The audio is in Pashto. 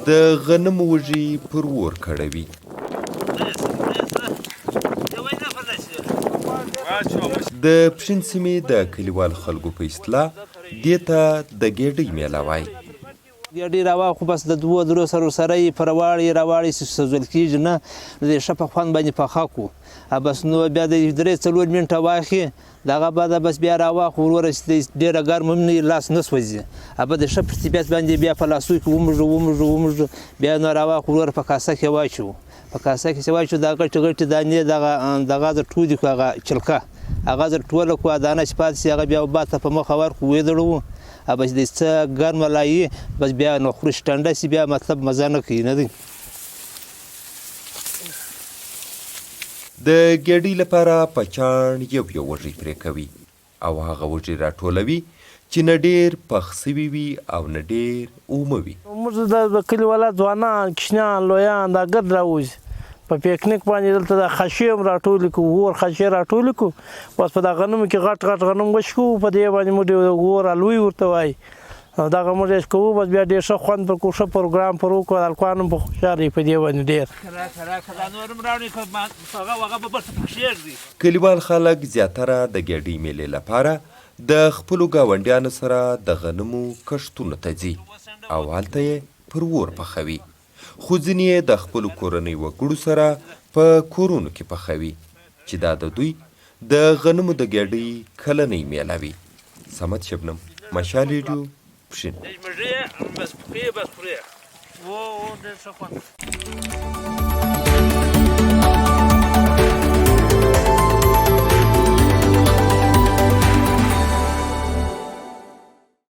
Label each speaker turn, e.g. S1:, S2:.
S1: د غنمو وږي پر اور کړوي. د پښین سیمې د کلیوال خلکو په اصطلاح دې ته د ګېډۍ میله وایي.
S2: ګېډۍ راواخو بس د 2-3 سرو سره یې په راواړې سوځول کېږي نه د ښه په خوند باندې پخه کړو بس نو بیا د 3-4 منټه واخلي د هغه بعده بس بیا راواخو وروره چې ډېره ګرمه هم نه لاس نه سوځي به د ښه په ارتباط باندې بیا په لاسو کې وموږو بیا نو راواخو وروره په کاسه کې واچوو دا غټې دانې دغه در ټولې کړو هغه چلکه هغه در ټوله کړو دانه چې پاتې شي هغه بیا باد ته په مخه ورکړو ویې بس د څه ګرمه لایي بس بیا نو خوري چې ټنډه شي بیا مطلب مزه نه کوي نه دی.
S1: د ګېډۍ لپاره پچاڼ یو وږی پرې کوي او هغه وږي راټولوي چې نه ډېر پخ سوي وي او نه ډېر اومه وي.
S3: موږ د کلیوالا ځوانان کشنیان لویان دا ګډ راوځي په پیکنیک باندې دلته د خشې هم راټولې کړو اور خشې راټولې کړو بس په دا غنمو کې غټ غنم وشکو په دې باندې موږ اور الوی ورته وایي دغه موږ یې کوو بس بیا ډېر ښه خوند پر کوو ښه پروګرام پر وکړو هلکان هم په خوشحاله وي په دې باندې ډېر.
S1: کلیوال خلک زیاتره د ګېډۍ میلې لپاره د خپلو ګاونډیانو سره د غنمو کښتونو ته ځي او هلته یې پر اور پخوي خو ځینې یې د خپلو کورنۍ وګړو سره په کورونو کې پخوي چې دا د دوی د غنمو د ګېډۍ کلنۍ میله وي. صمد شبنم، مشال ریډیو، پښین.